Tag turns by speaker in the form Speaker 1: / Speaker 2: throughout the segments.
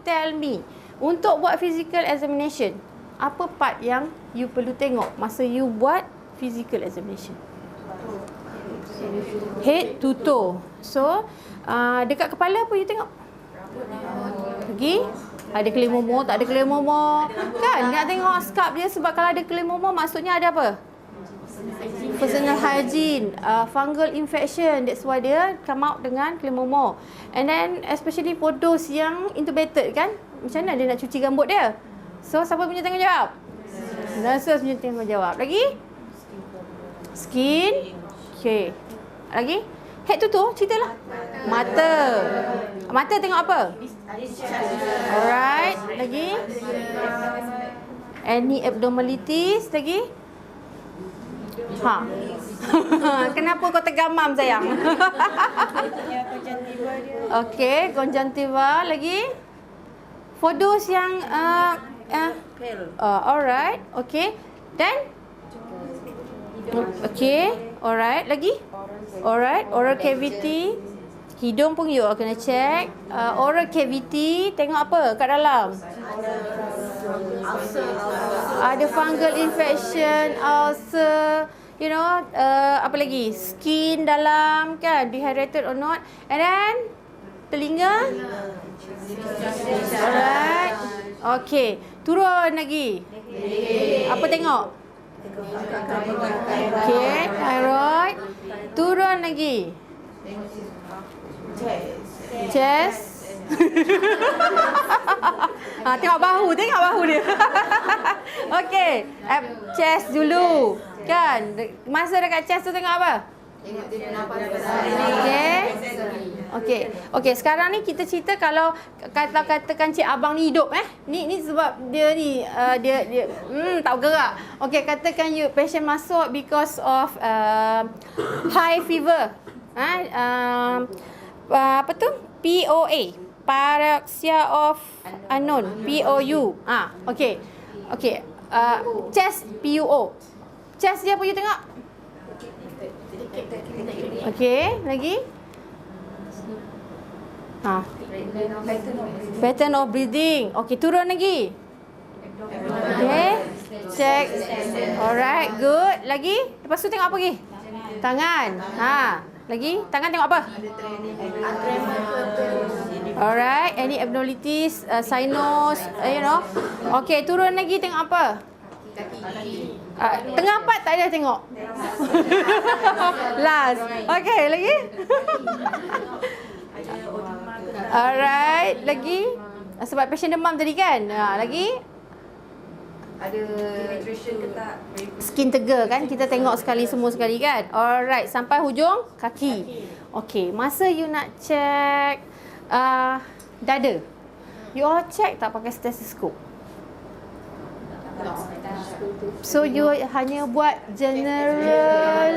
Speaker 1: tell me, untuk buat physical examination, apa part yang you perlu tengok masa you buat physical examination? Head to toe. So, dekat kepala apa you tengok? Lagi? Ada kelimomo, tak ada kelimomo. Kan? Nak tengok scalp dia sebab kalau ada kelimomo maksudnya ada apa? Personal hygiene, fungal infection. That's why dia come out dengan kelimomo. And then especially for those yang intubated kan, macam mana dia nak cuci rambut dia? So siapa punya tanggungjawab? Nurses punya tanggungjawab. Lagi? Skin. Okay. Lagi? Head to toe, ceritalah. Mata. Mata tengok apa? Alright. Lagi? Any abnormalities? Lagi? Ha. Kenapa kau tergamam sayang? Okey, konjantiva. Lagi? For those yang alright. Okey. Then? Okey. Alright. Lagi? Alright. Oral cavity. Hidung pun you kena check. Oral cavity. Tengok apa kat dalam? Ada fungal infection, ulcer, you know, apa lagi? Skin dalam kan, dehydrated or not. And then telinga. Alright. Okay, turun lagi. Apa tengok? Okay, thyroid. Turun lagi. Chest. Tengok bahu dia. Okey, chest dulu. Kan? Masa dekat chest tu tengok apa? Tengok dia nafas. Okey. Okey, sekarang ni kita cerita kalau katakan cik abang ni hidup Ni sebab dia ni dia tak bergerak. Okey, katakan you patient masuk because of high fever. Apa tu? POA. Paraxia of unknown. POU. Okey. Okey. Chest PUO. Chest dia apa you tengok? Okey, lagi? Pattern of breathing. Okey, turun lagi. Okey. Check. Alright, good. Lagi? Lepas tu tengok apa lagi? Tangan. Lagi? Tangan tengok apa? Alright, any abnormalities, sinus, you know. Okey, turun lagi tengok apa? Tengah part tak ada tengok. Last. Okey, lagi? Alright, lagi? Sebab patient demam tadi kan? Lagi?
Speaker 2: Ada hydration ke tak?
Speaker 1: Skin tegel kan? Kita tengok semua sekali kan? Alright, sampai hujung kaki. Okey, masa you nak check dada, you all check tak pakai stethoscope? So you hanya buat general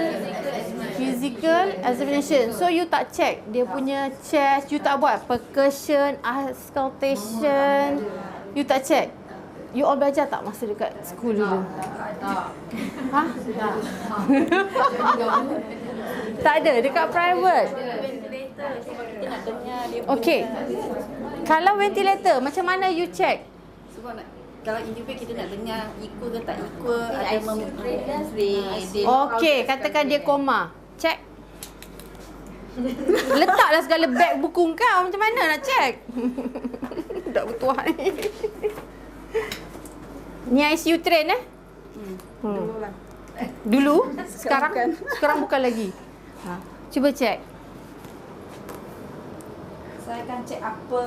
Speaker 1: physical examination. So you tak check dia punya chest, you tak buat percussion, auscultation, you tak check. You all belajar tak masa dekat school dulu? Tak ada dekat private. Okey. Kalau ventilator, macam mana you check?
Speaker 2: Sebab kalau intubate kita nak dengar equal ke tak equal, ada
Speaker 1: Okey, katakan dia koma. Check. Letaklah segala beg buku kau, macam mana nak check? Tak betul ni. Ni ICU train Dulu? Sekarang bukan lagi. Cuba check.
Speaker 2: Saya akan check apa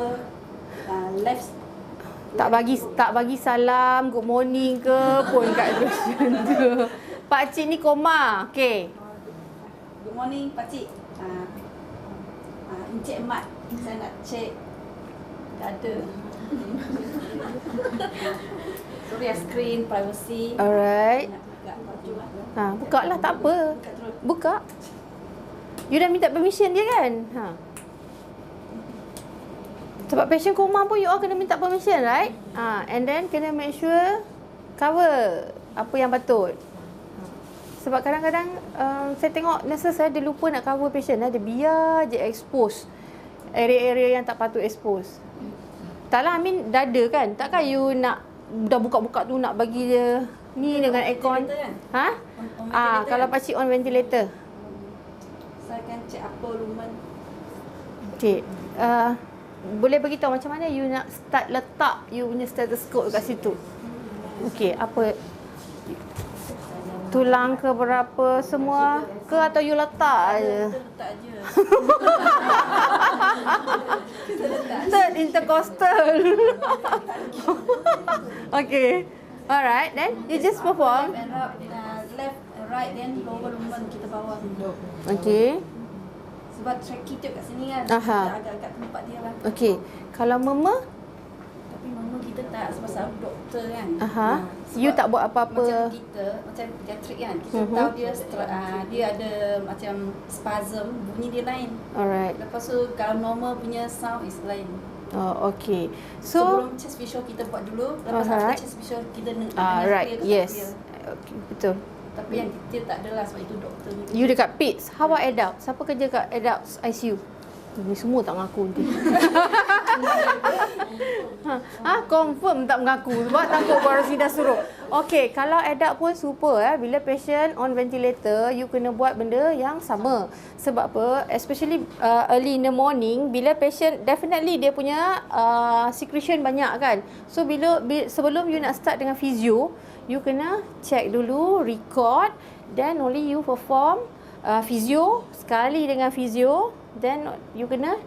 Speaker 2: left.
Speaker 1: Tak bagi salam, good morning ke pun kat patient tu. Pak cik ni koma. Okey.
Speaker 2: Good morning Pak Cik. Encik Mat, saya nak check dada. Sorry, screen privacy.
Speaker 1: Alright.
Speaker 2: Nak buka baju
Speaker 1: Buka lah, tak apa. Buka. You dah minta permission dia kan? Sebab patient koma pun you all kena minta permission, right? And then kena make sure cover apa yang patut. Sebab kadang-kadang saya tengok nurses dia lupa nak cover patient. Dia biar je expose area-area yang tak patut expose. Taklah, I mean dada kan. Takkan you nak dah buka-buka tu nak bagi dia ni dengan aircon.
Speaker 2: Ventilator kan?
Speaker 1: Ha?
Speaker 2: On ventilator
Speaker 1: Kalau
Speaker 2: kan?
Speaker 1: pakcik on ventilator.
Speaker 2: Saya akan cek apa lumen.
Speaker 1: Okey. Boleh beritahu macam mana you nak start letak you punya stethoscope kat situ? Okey, apa tulang ke berapa semua ke atau you letak aje?
Speaker 2: Kita letak je.
Speaker 1: Third intercostal. Okay. Alright, then you just perform.
Speaker 2: Left and left and right, then lower lumen kita bawa.
Speaker 1: Okay.
Speaker 2: Sebab trachea tube kat sini kan.
Speaker 1: Aha.
Speaker 2: Kita agak-agak tempat dia lah.
Speaker 1: Okay. Kalau mama,
Speaker 2: Tapi mama kita tak, sebab saya doktor kan.
Speaker 1: aha.
Speaker 2: Sebab
Speaker 1: You tak buat
Speaker 2: macam
Speaker 1: apa-apa.
Speaker 2: kita, macam pediatrik kan. Kita
Speaker 1: Mhm.
Speaker 2: tahu dia dia ada macam spasm, bunyi dia lain.
Speaker 1: Alright.
Speaker 2: Lepas tu kalau normal punya sound is lain.
Speaker 1: Oh, okay. So,
Speaker 2: Sebelum chest visual kita buat dulu, lepas after
Speaker 1: Alright.
Speaker 2: chest visual kita dengar
Speaker 1: right.
Speaker 2: clear ke tak
Speaker 1: Yes.
Speaker 2: clear.
Speaker 1: Okay, betul.
Speaker 2: Tapi yang kita tak adalah sebab itu doktor ni.
Speaker 1: You dekat PITS. How about adult? Siapa kerja kat adults ICU? Ni semua tak mengaku nanti. Confirm tak mengaku sebab takut Rosida suruh. Okey, kalau adult pun super bila patient on ventilator, you kena buat benda yang sama. Sebab apa? Especially early in the morning, bila patient definitely dia punya secretion banyak kan. So sebelum you nak start dengan physio, you kena check dulu, record, then only you perform physio, sekali dengan physio, then you kena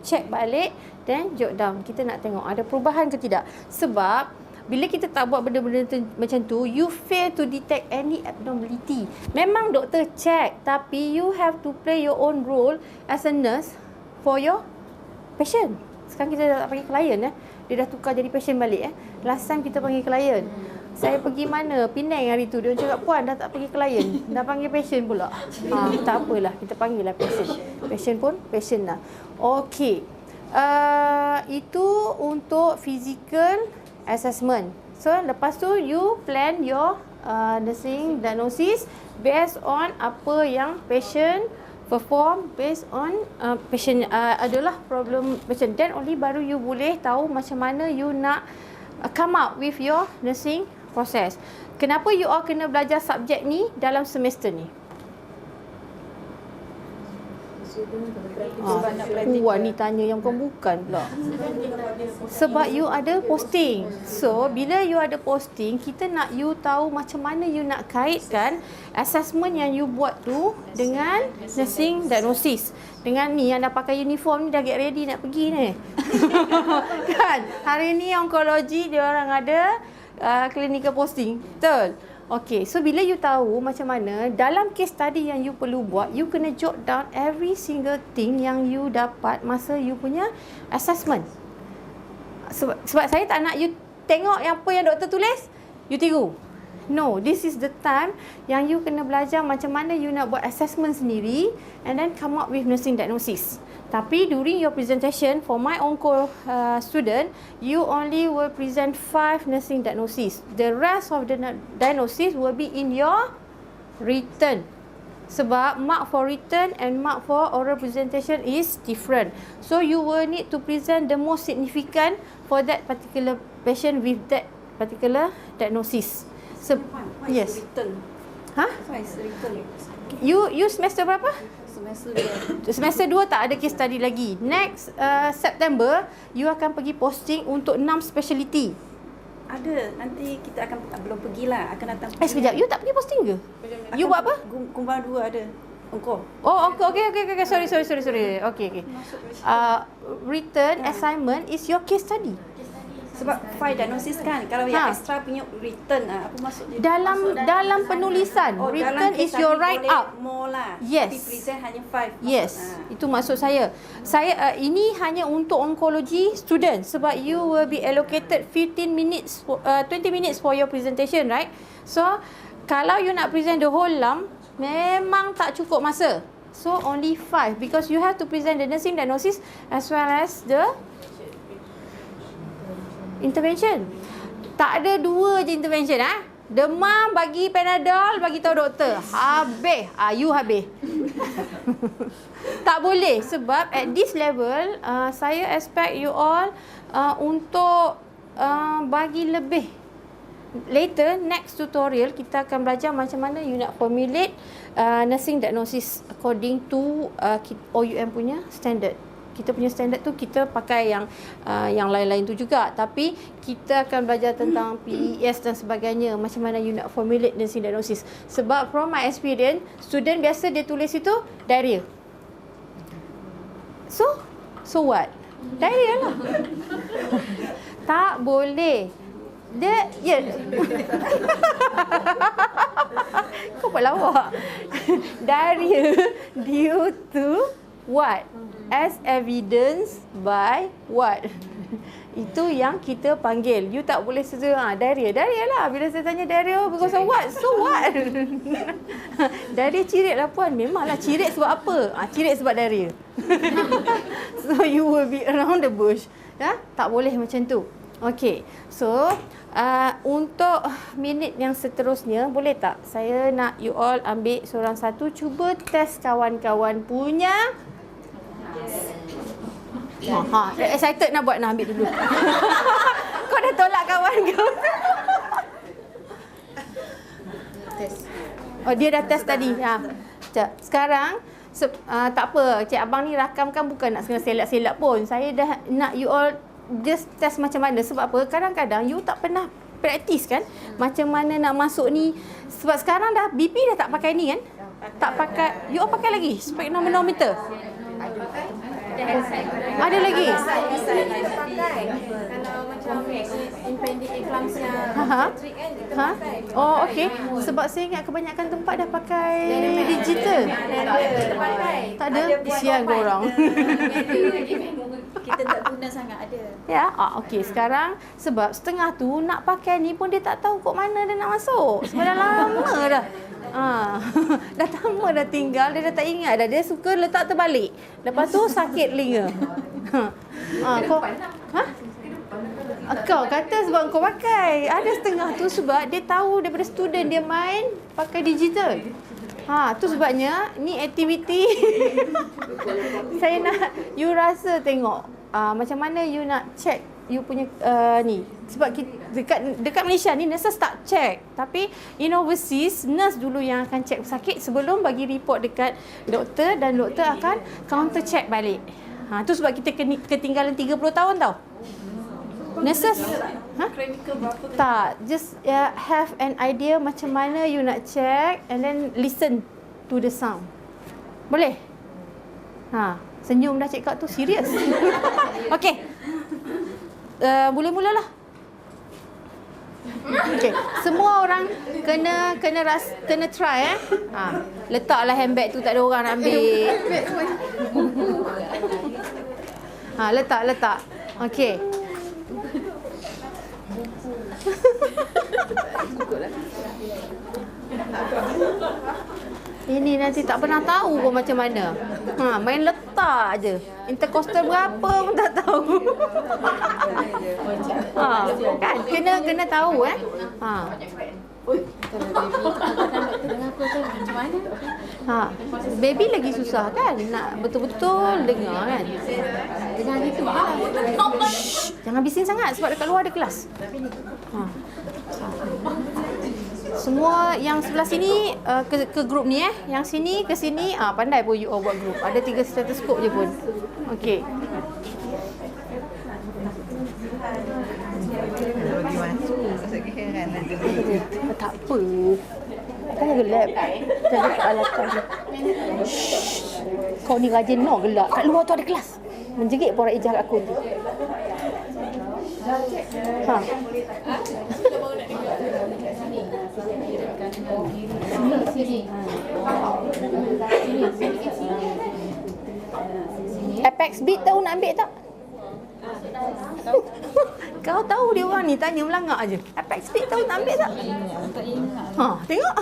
Speaker 1: check balik, then jot down. Kita nak tengok ada perubahan ke tidak. Sebab bila kita tak buat benda-benda macam tu, you fail to detect any abnormality. Memang doktor check, tapi you have to play your own role as a nurse for your patient. Sekarang kita dah tak panggil klien Dia dah tukar jadi patient balik Last time kita panggil klien. Saya pergi mana? Penang hari tu. Dia cakap, puan dah tak panggil klien. Dah panggil patient pula. Tak apalah. Kita panggil lah patient. Patient pun patient lah. Okey. Itu untuk physical assessment. So, lepas tu you plan your nursing diagnosis based on apa yang patient perform, based on patient adalah problem patient. Then only baru you boleh tahu macam mana you nak come up with your nursing process. Kenapa you all kena belajar subjek ni dalam semester ni? Puan ni tanya yang bukan pula. Sebab you ada posting. So, bila you ada posting, kita nak you tahu macam mana you nak kaitkan assessment yang you buat tu dengan nursing diagnosis. Dengan ni yang dah pakai uniform ni, dah get ready nak pergi ni. Kan? Hari ni onkologi dia orang ada clinical posting. Betul? Okey, so bila you tahu macam mana dalam case study yang you perlu buat, you kena jot down every single thing yang you dapat masa you punya assessment. Sebab saya tak nak you tengok apa yang doktor tulis, you tiru. No, this is the time yang you kena belajar macam mana you nak buat assessment sendiri and then come up with nursing diagnosis. Tapi during your presentation, for my onco student, you only will present 5 nursing diagnosis. The rest of the diagnosis will be in your written. Sebab mark for written and mark for oral presentation is different. So you will need to present the most significant for that particular patient with that particular diagnosis. Yes.
Speaker 2: Written.
Speaker 1: Ha?
Speaker 2: Why is written?
Speaker 1: You semester berapa?
Speaker 2: Semester 2.
Speaker 1: Semester 2 tak ada case study lagi. Next September, you akan pergi posting untuk 6 speciality.
Speaker 2: Ada. Nanti kita akan belum pergilah. Akan datang.
Speaker 1: Sekejap. You tak pergi posting ke? You buat apa?
Speaker 2: Kumbang 2 ada. Engkau.
Speaker 1: Oh, okay. Sorry. Okay. Written assignment is your case study.
Speaker 2: Sebab file diagnosis kan. Kalau yang extra punya written apa maksud dia?
Speaker 1: Dalam penulisan, written is your write up.
Speaker 2: More lah.
Speaker 1: Yes.
Speaker 2: Tapi present hanya 5.
Speaker 1: Yes, itu maksud saya. Ini hanya untuk oncology student sebab you will be allocated 20 minutes for your presentation, right? So, kalau you nak present the whole lump, memang tak cukup masa. So, only 5 because you have to present the nursing diagnosis as well as the intervention. Tak ada 2 je intervention Demam bagi Panadol, bagi tahu doktor. Habis. You habis. Tak boleh sebab at this level saya expect you all untuk bagi lebih. Later next tutorial kita akan belajar macam mana you nak formulate nursing diagnosis according to OUM punya standard. Kita punya standard tu kita pakai yang lain-lain tu juga, tapi kita akan belajar tentang PES dan sebagainya, macam mana you nak formulate nursing diagnosis. Sebab from my experience, student biasa dia tulis itu diarrhea. So what? Diarrhea lah. Tak boleh. Dia kau buat lawak. Diarrhea due to what? As evidence by what? Itu yang kita panggil. You tak boleh saja diarrhea lah. Bila saya tanya diarrhea because of what? So what? Diarrhea cirit lah puan. Memanglah cirit sebab apa? Cirit sebab diarrhea. So you will be around the bush. Ya? Tak boleh macam tu. Okay. So untuk minit yang seterusnya, boleh tak saya nak you all ambil seorang satu, cuba test kawan-kawan punya. Excited nak ambil dulu. Kau dah tolak kawan kau. Oh, dia dah test tadi. Sekarang tak apa, Cik Abang ni rakamkan bukan nak selak-selak pun. Saya dah nak you all just test macam mana. Sebab apa? Kadang-kadang you tak pernah praktis kan macam mana nak masuk ni. Sebab sekarang dah BP dah tak pakai ni kan. Tak pakai. You all pakai lagi sphygmomanometer? Ada lagi?
Speaker 2: Kalau macam impending eclampsia pediatric kan kita pakai.
Speaker 1: Oh, okey. Sebab saya ingat kebanyakan tempat dah pakai digital.
Speaker 2: Kita pakai.
Speaker 1: Tak ada? Kesian korang.
Speaker 2: Kita tak guna sangat ada.
Speaker 1: Ya, okey. Sekarang sebab setengah tu nak pakai ni pun dia tak tahu kok mana dia nak masuk. Sebab dah lama dah. Dah lama dah tinggal, dia dah tak ingat dah. Dia suka letak terbalik. Lepas tu sakit telinga. Kau kata sebab kau pakai. Ada setengah tu sebab dia tahu daripada student dia main pakai digital. Tu sebabnya ni aktiviti. Saya nak you rasa tengok macam mana you nak check you punya ni. Sebab dekat Malaysia ni nurses tak check. Tapi in overseas, nurse dulu yang akan check pesakit sebelum bagi report dekat doktor dan doktor akan counter check balik. Tu sebab kita ketinggalan 30 tahun tau. Nurses tak, just have an idea macam mana you nak check and then listen to the sound. Boleh? Senyum dah cakap tu serius. Okey. Mula-mulalah. Okey, semua orang kena try letaklah handbag tu, tak ada orang nak ambil. Letak. Okey. Ini nanti tak pernah tahu pun macam mana. Main letak je. Intercostal berapa pun tak tahu. Kan kena tahu baby lagi susah kan nak betul-betul dengar kan. Dengar gitu jangan bising sangat sebab dekat luar ada kelas. Semua yang sebelah sini ke grup ni yang sini ke sini pandai pun you all buat grup. Ada 3 stetoskop je pun. Okey.
Speaker 3: Bagi masuk masuk ke heran ada.
Speaker 1: Tak apa. Kan gelap. Jaga peralatan. Kau ni rajin gelap. Kat luar tu ada kelas. Menjerit pun orang ijaz aku tu. Apex Beat tahu nak ambil tak? Kau tahu dia orang ni tanya melangak aje. Apex Beat tahu nak ambil tak? Tengok.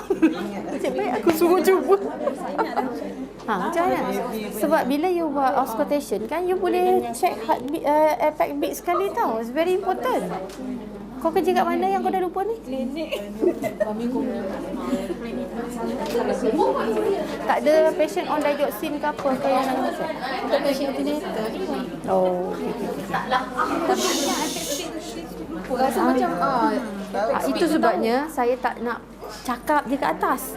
Speaker 1: Cik baik aku suruh cuba. Macam mana? Sebab bila you buat auscultation kan you boleh check heartbeat, Apex Beat sekali tau. It's very important. Kau kerja kat mana yang kau dah lupa ni?
Speaker 2: Klinik.
Speaker 1: Tak ada patient on digoxin ke apa ke yang nak masuk?
Speaker 2: Untuk patient antenatal ni.
Speaker 1: Oh, okay.
Speaker 2: Rasa macam
Speaker 1: Itu sebabnya saya tak nak cakap je kat atas.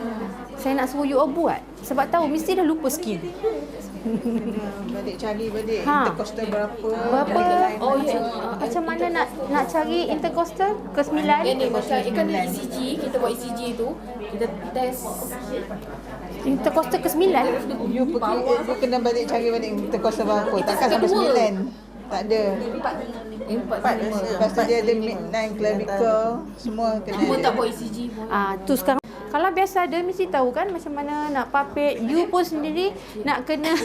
Speaker 1: Saya nak suruh you all buat. Sebab tahu mesti dah lupa skill.
Speaker 3: Balik cari balik
Speaker 1: Ha.
Speaker 3: intercostal berapa.
Speaker 1: Berapa?
Speaker 2: Oh ya.
Speaker 1: Macam mana nak cari intercostal ke-9?
Speaker 2: Ini macam ikan ECG, kita buat ECG tu, kita test
Speaker 1: Intercostal ke-9?
Speaker 3: You pergi, you kena balik cari balik intercostal berapa. Takkan sampai
Speaker 2: kedua.
Speaker 3: 9. Tak ada.
Speaker 2: 4
Speaker 3: Lepas tu dia ada midnight clavicle. Semua kena.
Speaker 2: Semua tak buat ECG pun.
Speaker 1: Tu sekarang kalau biasa ada mesti tahu kan macam mana nak papit. You pun sendiri nak kena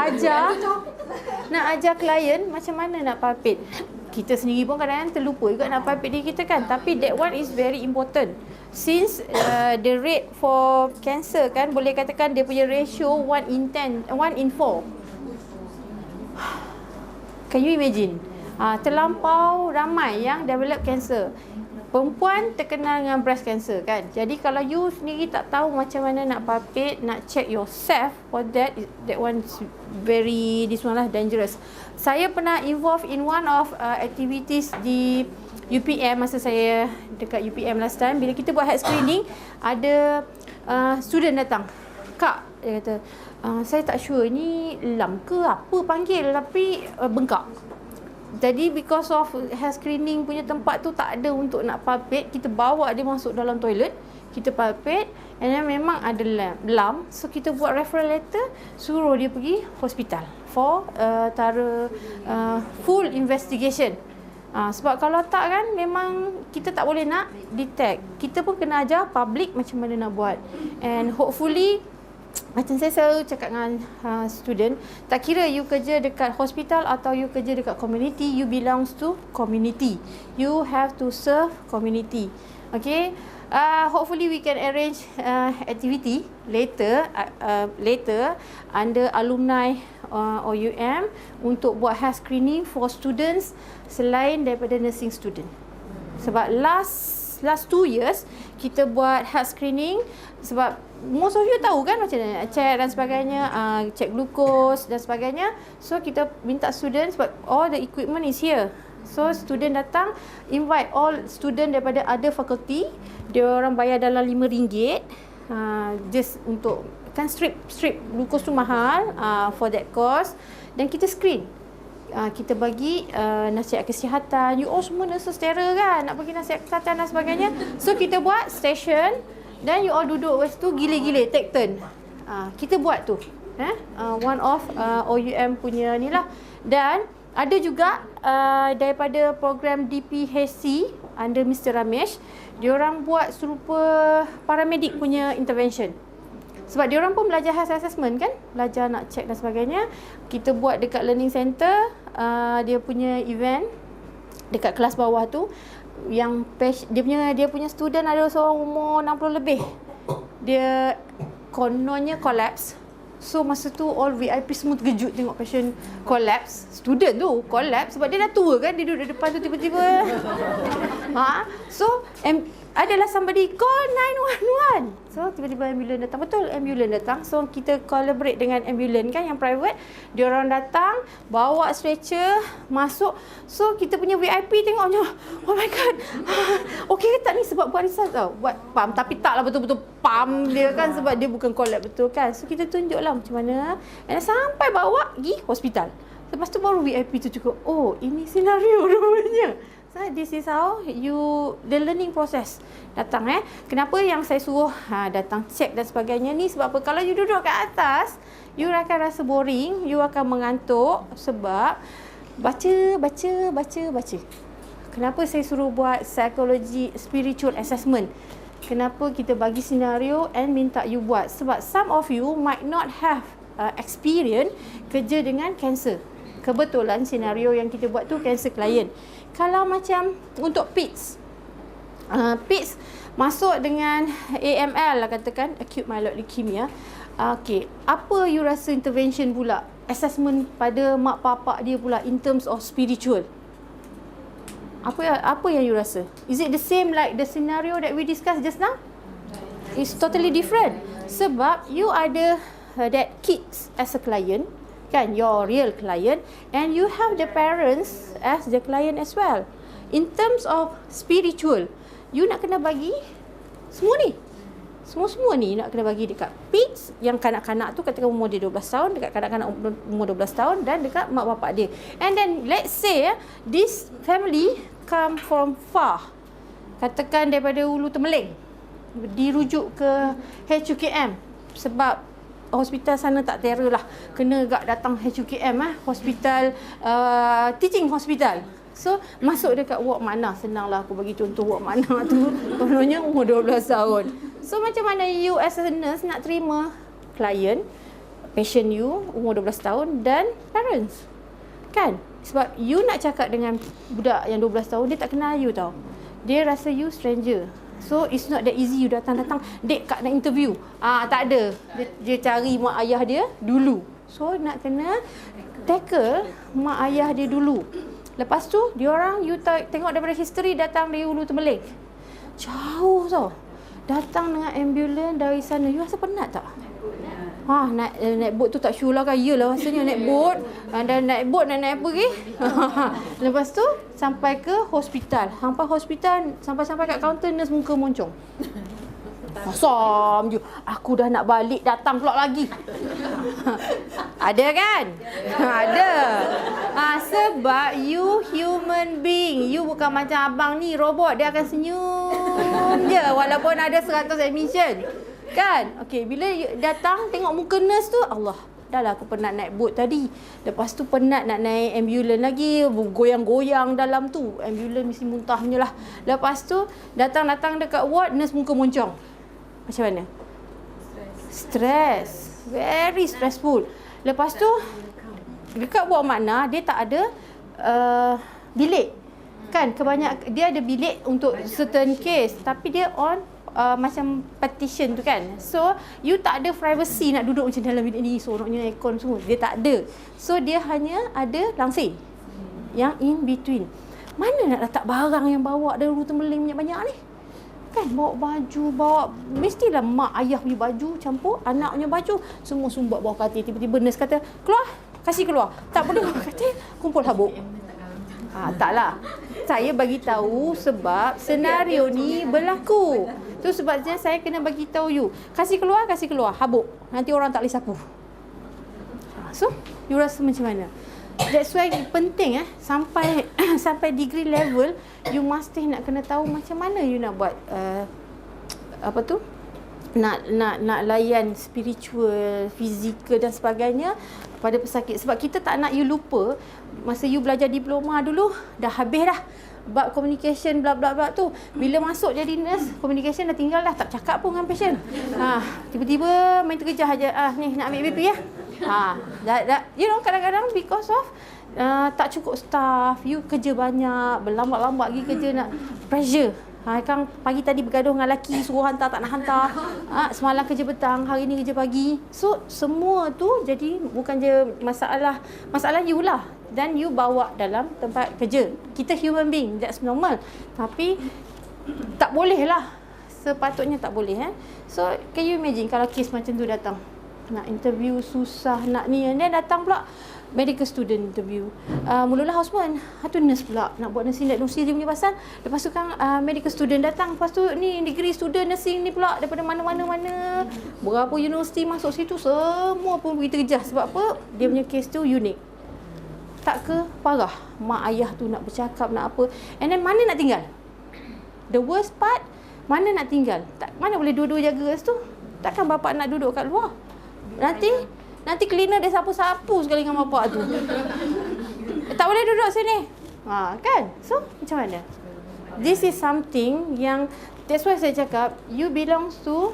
Speaker 1: ajar klien macam mana nak papit. Kita sendiri pun kadang-kadang terlupa juga nak papit diri kita kan. Tapi that one is very important. Since the rate for cancer kan boleh katakan dia punya ratio 1 in 4. Can you imagine? Terlampau ramai yang develop cancer. Perempuan terkenal dengan breast cancer kan. Jadi kalau you sendiri tak tahu macam mana nak papit, nak check yourself for that one is very dangerous. Saya pernah involve in one of activities di UPM masa saya dekat UPM last time. Bila kita buat head screening, ada student datang. Kak, dia kata, saya tak sure ni lam ke apa panggil tapi bengkak. Jadi because of health screening punya tempat tu tak ada untuk nak palpate, kita bawa dia masuk dalam toilet, kita palpate and then memang ada lump. So kita buat referral letter, suruh dia pergi hospital for full investigation. Sebab kalau tak kan memang kita tak boleh nak detect. Kita pun kena ajar public macam mana nak buat. And hopefully macam saya selalu cakap dengan student, tak kira you kerja dekat hospital atau you kerja dekat community, you belongs to community. You have to serve community. Okay? Hopefully we can arrange activity later under alumni OUM untuk buat health screening for students selain daripada nursing student. Sebab last 2 years kita buat health screening sebab most of you tahu kan macam mana check dan sebagainya, check glucose dan sebagainya. So kita minta student sebab all the equipment is here. So student datang, invite all student daripada other faculty. Dia orang bayar dalam RM5 just untuk kan strip glucose tu mahal for that course. Dan kita screen. Kita bagi nasihat kesihatan. You all semua nurses sterile kan, nak bagi nasihat kesihatan dan sebagainya. So kita buat station dan you all duduk lepas tu gile-gile take turn. Kita buat tu. One of OUM punya ni lah. Dan ada juga daripada program DPHC under Mr. Ramesh, diorang buat serupa paramedik punya intervention. Sebab diorang pun belajar health assessment kan, belajar nak check dan sebagainya. Kita buat dekat learning center, dia punya event dekat kelas bawah tu, yang dia punya student ada seorang umur 60 lebih. Dia kononnya collapse. So masa tu all VIP semua terkejut tengok patient collapse. Student tu collapse sebab dia dah tua kan, dia duduk depan tu tiba-tiba. So adalah somebody call 911. So tiba-tiba ambulans datang. Betul, ambulans datang. So kita collaborate dengan ambulans kan yang private. Dia orang datang, bawa stretcher, masuk. So kita punya VIP tengoknya, oh my god. Okey ke tak ni sebab buat research tau. Buat pump tapi taklah betul-betul pump dia kan sebab dia bukan collapse betul kan. So kita tunjuklah macam mana. Dan sampai bawa pergi hospital. Lepas tu baru VIP tu cukup. Oh, ini senario rupanya. So this is how the learning process datang Kenapa yang saya suruh datang check dan sebagainya ni sebab apa? Kalau you duduk kat atas, you akan rasa boring, you akan mengantuk sebab baca. Kenapa saya suruh buat psychology spiritual assessment? Kenapa kita bagi senario and minta you buat? Sebab some of you might not have experience kerja dengan cancer. Kebetulan senario yang kita buat tu cancer client. Kalau macam untuk PITS, PITS masuk dengan AML lah katakan, acute myeloid leukemia. Okey, apa you rasa intervention pula? Assessment pada mak bapak dia pula in terms of spiritual. Apa yang you rasa? Is it the same like the scenario that we discussed just now? It's totally different. Sebab you ada that kids as a client, kan, your real client, and you have the parents as the client as well. In terms of spiritual, you nak kena bagi semua ni. Semua ni nak kena bagi dekat kids yang kanak-kanak tu, katakan umur dia 12 tahun, dekat kanak-kanak umur 12 tahun, dan dekat mak bapak dia. And then let's say this family come from far. Katakan daripada Ulu Temeling, dirujuk ke HUKM sebab hospital sana tak terror lah, kena agak datang HUKM hospital, teaching hospital. So masuk dekat ward mana, senang lah aku bagi contoh ward mana tu, kononnya umur 12 tahun. So macam mana you as a nurse nak terima klien, patient you umur 12 tahun dan parents, kan? Sebab you nak cakap dengan budak yang 12 tahun, dia tak kenal you tau, dia rasa you stranger. So it's not that easy you datang-datang, dek kak nak interview. Tak ada. Dia cari mak ayah dia dulu. So nak kena tackle mak ayah dia dulu. Lepas tu diorang you tengok daripada history datang dari Ulu Temeling. Jauh tau. Datang dengan ambulans dari sana. You rasa penat tak? Naik boat tu tak sure lah kan. Yelah rasanya naik boat. Dan naik boat nak naik apa lagi? Lepas tu sampai ke hospital. Sampai kat kaunter, nurse muka moncong. Asam je. Aku dah nak balik, datang pula lagi. Ada kan? Ada. Sebab you human being. You bukan macam abang ni, robot. Dia akan senyum je walaupun ada 100 admission. Kan? Okey, bila datang tengok muka nurse tu, Allah, dah lah aku penat naik boat tadi. Lepas tu penat nak naik ambulans lagi, goyang-goyang dalam tu. Ambulans mesti muntah punya lah. Lepas tu datang dekat ward, nurse muka moncong. Macam mana? Stress. Very stressful. Lepas tu dekat ward makna dia tak ada bilik. Kan dia ada bilik untuk certain case, tapi dia on macam partition tu kan. So you tak ada privacy nak duduk macam dalam bilik ni, seronoknya aircon semua. Dia tak ada. So dia hanya ada langsir yang in between. Mana nak letak barang yang bawa dari Ulu Temeling banyak-banyak ni? Kan bawa baju, mestilah mak ayah punya baju campur anak punya baju, semua sumbat bawah katil. Tiba-tiba nurse kata, "Keluar." Kasih keluar. Tak perlu bawah katil, kumpul habuk. Taklah. Saya bagi tahu sebab senario ni berlaku. Tu sebabnya saya kena bagi tahu you. Kasih keluar, habuk. Nanti orang tak boleh sapu. So, you rasa macam mana? That's why penting sampai degree level, you mesti nak kena tahu macam mana you nak buat nak layan spiritual, fizikal dan sebagainya pada pesakit. Sebab kita tak nak you lupa masa you belajar diploma dulu, dah habis dah bab communication bla bla bla tu. Bila masuk jadi nurse, communication dah tinggal dah, tak cakap pun dengan patient. Tiba-tiba main terkejah aja. Ni nak ambil BP ya. You know, kadang-kadang because of tak cukup staff, you kerja banyak, berlambat-lambat lagi kerja, nak pressure. Kan pagi tadi bergaduh dengan lelaki, suruh hantar tak nak hantar. Semalam kerja petang, hari ni kerja pagi. So semua tu jadi bukan je masalah you lah. Dan you bawa dalam tempat kerja. Kita human being, that's normal. Tapi tak boleh lah. Sepatutnya tak boleh. So can you imagine kalau kes macam tu datang, nak interview susah, nak ni, dan datang pula medical student interview. Mulalah houseman, tu nurse pula nak buat nursing diagnosis dia punya pasal. Lepas tu kan medical student datang, lepas tu ni degree student nursing ni pula daripada mana-mana. Berapa universiti masuk situ, semua pun pergi terjah. Sebab apa? Dia punya kes tu unik. Tak ke parah mak ayah tu nak bercakap, nak apa, and then mana nak tinggal? The worst part, mana nak tinggal? Mana boleh dua-dua jaga kat situ? Takkan bapak nak duduk kat luar? Nanti cleaner dia sapu-sapu sekali dengan bapak tu. Tak boleh duduk sini. Kan? So, macam mana? This is something yang, that's why saya cakap, you belongs to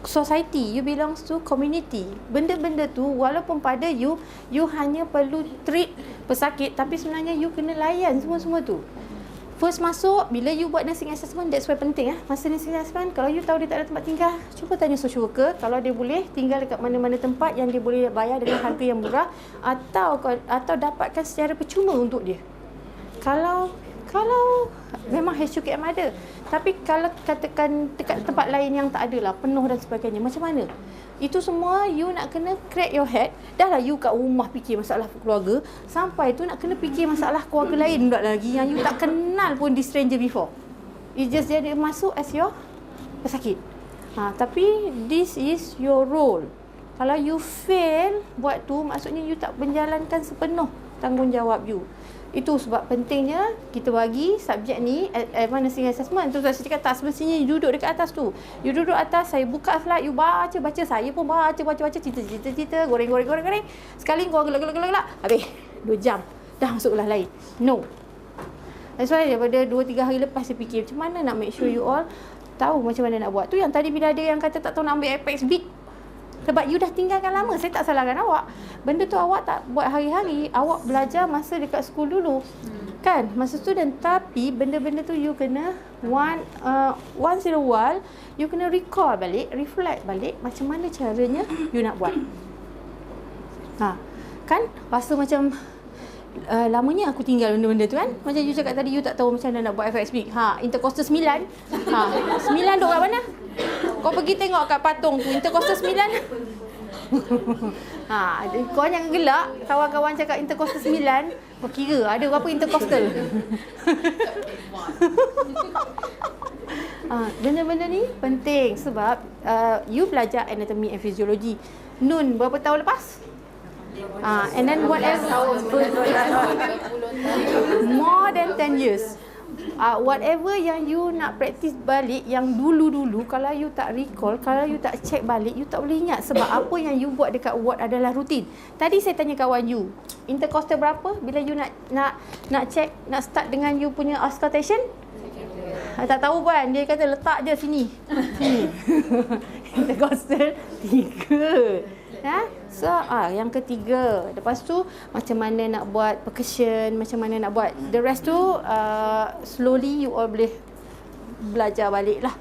Speaker 1: society, you belongs to community. Benda-benda tu walaupun pada you hanya perlu treat pesakit, tapi sebenarnya you kena layan semua-semua tu. First masuk, bila you buat nursing assessment, that's why penting. Masa nursing assessment, kalau you tahu dia tak ada tempat tinggal, cuba tanya social worker kalau dia boleh tinggal dekat mana-mana tempat yang dia boleh bayar dengan harga yang murah, atau dapatkan secara percuma untuk dia. Kalau memang HUKM ada. Tapi kalau katakan dekat tempat lain yang tak ada lah, penuh dan sebagainya, macam mana? Itu semua you nak kena crack your head. Dah lah you kat rumah fikir masalah keluarga, sampai tu nak kena fikir masalah keluarga lain pula lagi yang you tak kenal pun di stranger before. It just jadi masuk as your pesakit. Tapi this is your role. Kalau you fail buat tu, maksudnya you tak menjalankan sepenuh tanggungjawab you. Itu sebab pentingnya kita bagi subjek ni nursing assessment. Tu saya cakap tak semestinya you duduk dekat atas tu. You duduk atas, saya buka slide, you baca, saya pun baca, cerita, goreng. Sekali kau gelak, habis 2 jam dah masuk kelas lain. No. That's why daripada 2-3 hari lepas saya fikir macam mana nak make sure you all tahu macam mana nak buat. Tu yang tadi bila ada yang kata tak tahu nak ambil Apex Big, sebab you dah tinggalkan lama. Saya tak salahkan awak. Benda tu awak tak buat hari-hari. Awak belajar masa dekat school dulu. Kan? Masa student. Tapi benda-benda tu you kena once in a while, you kena recall balik, reflect balik macam mana caranya you nak buat. Kan? Rasa macam lamanya aku tinggal benda-benda tu kan. Macam you cakap tadi, you tak tahu macam mana nak buat FXB. Intercoastal 9. 9 duk kat mana? Kau pergi tengok kat patung tu, Intercoastal 9. Kau jangan gelak. Kawan-kawan cakap Intercoastal 9, kau kira ada berapa Intercoastal? Benda-benda ni penting sebab you belajar anatomy and physiology. Nun berapa tahun lepas? And then whatever, more than 10 years. Whatever yang you nak practice balik, yang dulu-dulu, kalau you tak recall, kalau you tak check balik, you tak boleh ingat. Sebab apa yang you buat dekat ward adalah rutin. Tadi saya tanya kawan you, intercostal berapa? Bila you nak check, nak start dengan you punya auscultation? Tak tahu kan, dia kata letak je sini. Intercostal 3. So yang ketiga, lepas tu macam mana nak buat percussion, macam mana nak buat the rest tu, slowly you all boleh belajar balik lah.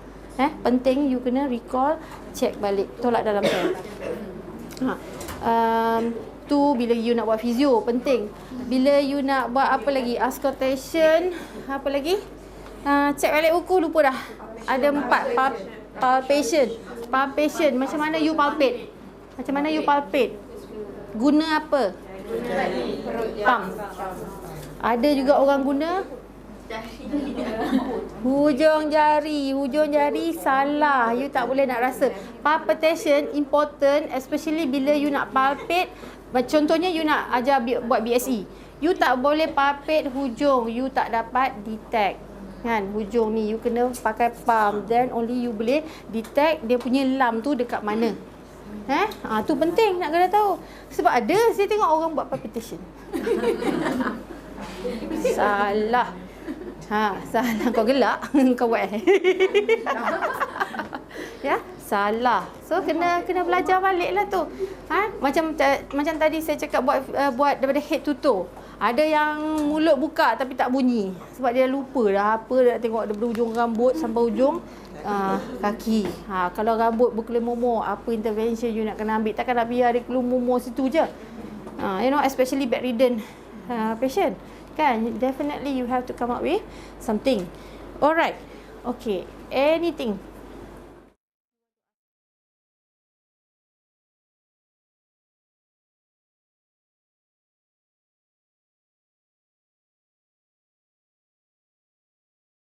Speaker 1: Penting you kena recall, check balik, tolak dalam pen. Tu bila you nak buat physio, penting. Bila you nak buat apa lagi, auscultation, apa lagi, check balik buku, lupa dah. Ada 4. Palpation, macam mana you palpate. Macam mana you palpate? Guna apa? Pump. Ada juga orang guna hujung jari. Salah. You tak boleh nak rasa. Palpitation important, especially bila you nak palpate. Contohnya you nak ajar buat BSE. You tak boleh palpate hujung. You tak dapat detect. Kan? Hujung ni you kena pakai pump. Then only you boleh detect dia punya lam tu dekat mana. Tu penting nak kena tahu. Sebab ada saya tengok orang buat palpitation. Salah. Salah. Kau gelak, kau buat. Salah. So kena belajar baliklah tu. Macam tadi saya cakap buat daripada head to toe. Ada yang mulut buka tapi tak bunyi sebab dia lupa dah apa dia nak tengok daripada ujung rambut sampai ujung kaki. Kalau rambut berkelumur, apa intervention you nak kena ambil? Takkan nak biar dia kelumur situ je. Especially bedridden patient. Kan? Definitely you have to come up with something. Alright. Okay. Anything